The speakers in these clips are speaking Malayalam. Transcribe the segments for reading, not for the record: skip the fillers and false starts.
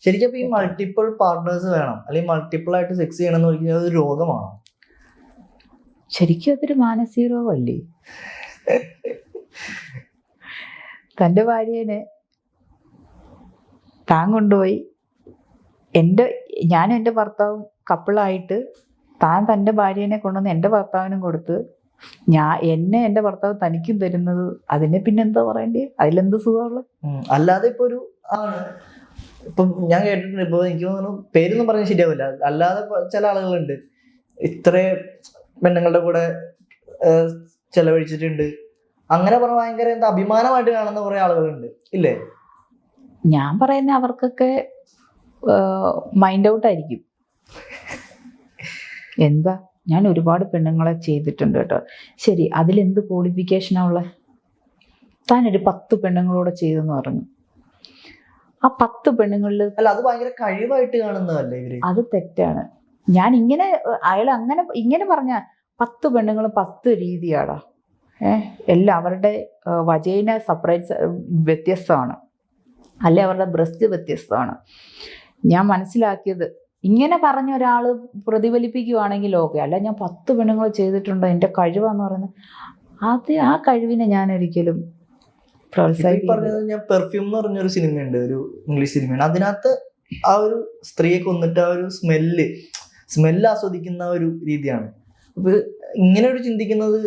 ശരിക്കും ഈ മൾട്ടിപ്പിൾ പാർട്ട്നേഴ്സ് വേണം, അല്ലെങ്കിൽ മൾട്ടിപ്പിൾ ആയിട്ട് സെക്സ് ചെയ്യണം എന്ന് പറയുന്നത് ഒരു രോഗമാണോ? ശരിക്കും അതൊരു മാനസിക രോഗമല്ലേ? തൻ്റെ ഭാര്യേനെ താൻ കൊണ്ടുപോയി ഞാനും എൻ്റെ ഭർത്താവും കപ്പിളായിട്ട് താൻ തൻ്റെ ഭാര്യേനെ കൊണ്ടുവന്ന് എൻ്റെ ഭർത്താവിനും കൊടുത്ത് എന്നെ എൻ്റെ ഭർത്താവ് തനിക്കും തരുന്നത്, അതിനെ പിന്നെ എന്താ പറയണ്ടേ? അതിലെന്ത് സുഖമുള്ള? അല്ലാതെ ഇപ്പൊ ഒരു ഇപ്പം ഞാൻ കേട്ടിട്ടുണ്ട്, ഇപ്പൊ എനിക്ക് തോന്നുന്നു പേരൊന്നും പറഞ്ഞാൽ ശരിയാവില്ല, അല്ലാതെ ചില ആളുകളുണ്ട് ഇത്ര പെണ്ണുങ്ങളുടെ കൂടെ ചെലവഴിച്ചിട്ടുണ്ട് അങ്ങനെ പറഞ്ഞ ഭയങ്കര എന്താ അഭിമാനമായിട്ട് കാണുന്ന കുറെ ആളുകളുണ്ട് ഇല്ലേ? ഞാൻ പറയുന്ന അവർക്കൊക്കെ മൈൻഡ് ഔട്ട് ആയിരിക്കും. എന്താ, ഞാൻ ഒരുപാട് പെണ്ണുങ്ങളെ ചെയ്തിട്ടുണ്ട് കേട്ടോ. ശരി, അതിലെന്ത് ക്വാളിഫിക്കേഷനാ ഉള്ളത്? താനൊരു 10 പെണ്ണുങ്ങളോടെ ചെയ്തെന്ന് പറഞ്ഞു. ആ 10 പെണ്ണുങ്ങളിൽ അല്ല, അത് ഭയങ്കര കഴിവായിട്ട് കാണുന്നതല്ലേ ഇവര്? അത് തെറ്റാണ്. ഞാൻ അയാൾ ഇങ്ങനെ പറഞ്ഞ 10 പെണ്ണുങ്ങളും 10 രീതിയാടാ. എല്ലാം അവരുടെ വജൈന സെപ്പറേറ്റ് വ്യത്യസ്തമാണ്, അല്ലെ അവരുടെ ബ്രസ്റ്റ് വ്യത്യസ്തമാണ്. ഞാൻ മനസ്സിലാക്കിയത് ഇങ്ങനെ പറഞ്ഞ ഒരാൾ പ്രതിഫലിപ്പിക്കുവാണെങ്കിൽ ഓക്കെ, അല്ല ഞാൻ 10 പെണ്ണുങ്ങൾ ചെയ്തിട്ടുണ്ട് എൻ്റെ കഴിവാന്ന് പറയുന്നത്, ആ കഴിവിനെ ഞാൻ ഒരിക്കലും പറഞ്ഞത്. ഞാൻ പെർഫ്യൂം എന്ന് പറഞ്ഞൊരു സിനിമയുണ്ട്, ഒരു ഇംഗ്ലീഷ് സിനിമയാണ്. അതിനകത്ത് ആ ഒരു സ്ത്രീയെ കൊന്നിട്ട് ആ ഒരു സ്മെല്ല് ആസ്വദിക്കുന്ന ഒരു രീതിയാണ്. അപ്പൊ ഇങ്ങനെ ഒരു ചിന്തിക്കുന്നത്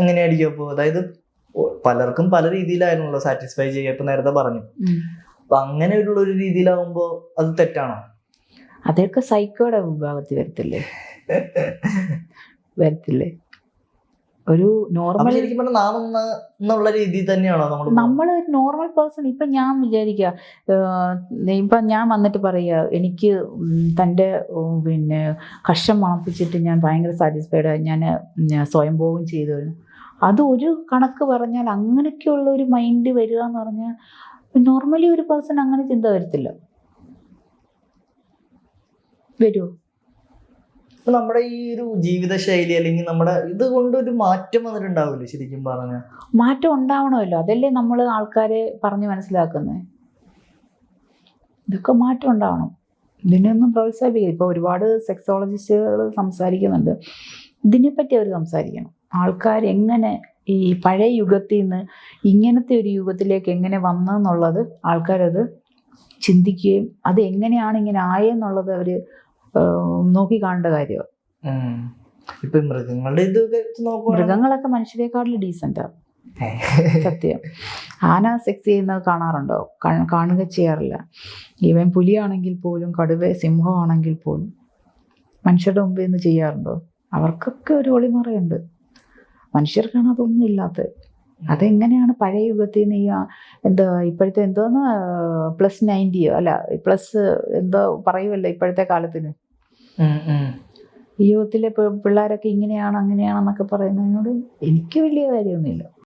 എങ്ങനെയായിരിക്കും അപ്പോൾ? അതായത് പലർക്കും പല രീതിയിലായിരുന്നല്ലോ സാറ്റിസ്ഫൈ ചെയ്യുക, ഇപ്പൊ നേരത്തെ പറഞ്ഞു. അപ്പൊ അങ്ങനെയുള്ള ഒരു രീതിയിലാവുമ്പോ അത് തെറ്റാണോ? അതൊക്കെ സൈക്കോയുടെ വിഭാഗത്തിൽ വരത്തില്ലേ? ഒരു നോർമൽ ശരിക്കും പറഞ്ഞാൽ നാം എന്നുള്ള രീതിയിൽ തന്നെയാണോ നമ്മൾ ഒരു നോർമൽ പേഴ്സൺ? ഇപ്പൊ ഞാൻ വിചാരിക്കുക, ഇപ്പൊ ഞാൻ വന്നിട്ട് പറയുക എനിക്ക് തൻ്റെ പിന്നെ കഷ്ടം മണപ്പിച്ചിട്ട് ഞാൻ ഭയങ്കര സാറ്റിസ്ഫൈഡ്, ഞാൻ സ്വയംഭോഗം ചെയ്തു. അത് ഒരു കണക്ക് പറഞ്ഞാൽ അങ്ങനെയൊക്കെയുള്ള ഒരു മൈൻഡ് വരിക എന്ന് പറഞ്ഞാൽ നോർമലി ഒരു പേഴ്സൺ അങ്ങനെ ചിന്ത വരത്തില്ല. വരുമോ? നമ്മുടെ ഈ ഒരു ജീവിതശൈലി അല്ലെങ്കിൽ നമ്മുടെ ഇത് കൊണ്ടൊരു മാറ്റം വന്നിട്ടുണ്ടാവില്ലേ? ശരിക്കും പറഞ്ഞ മാറ്റം ഉണ്ടാവണമല്ലോ, അതല്ലേ നമ്മൾ ആൾക്കാരെ പറഞ്ഞ് മനസ്സിലാക്കുന്നത്. ഇതൊക്കെ മാറ്റം ഉണ്ടാവണം, ഇതിനൊന്നും പ്രോത്സാഹിപ്പിക്കുക. ഇപ്പോൾ ഒരുപാട് സെക്സോളജിസ്റ്റുകൾ സംസാരിക്കുന്നുണ്ട്, ഇതിനെപ്പറ്റി അവർ സംസാരിക്കണം. ആൾക്കാർ എങ്ങനെ ഈ പഴയ യുഗത്തിൽ നിന്ന് ഇങ്ങനത്തെ ഒരു യുഗത്തിലേക്ക് എങ്ങനെ വന്നെന്നുള്ളത് ആൾക്കാരത് ചിന്തിക്കുകയും അത് എങ്ങനെയാണ് ഇങ്ങനെ ആയെന്നുള്ളത് അവർ നോക്കി കാണേണ്ട കാര്യമാണ്. ഇപ്പൊ മൃഗങ്ങളൊക്കെ മനുഷ്യരെക്കാട്ടിലും ഡീസൻ്റാ, സത്യം. ആന സെക്സ് ചെയ്യുന്നത് കാണാറുണ്ടോ? കാണുക ചെയ്യാറില്ല. ഈവൻ പുലിയാണെങ്കിൽ പോലും, കടുവ സിംഹമാണെങ്കിൽ പോലും മനുഷ്യരുടെ മുമ്പിൽ നിന്ന് ചെയ്യാറുണ്ടോ? അവർക്കൊക്കെ ഒരു ഒളിമറയുണ്ട്, മനുഷ്യർക്കാണ് അതൊന്നും ഇല്ലാത്തത്. അതെങ്ങനെയാണ് പഴയ യുഗത്തിൽ നിന്ന് ഈ ഇപ്പോഴത്തെ എന്തോന്ന് +90 അല്ല എന്തോ പറയുമല്ലോ ഇപ്പോഴത്തെ കാലത്തിന്, ഈ യുഗത്തിലെ പിള്ളേരൊക്കെ ഇങ്ങനെയാണ് അങ്ങനെയാണെന്നൊക്കെ പറയുന്നതിനോട് എനിക്ക് വലിയ കാര്യമൊന്നുമില്ല.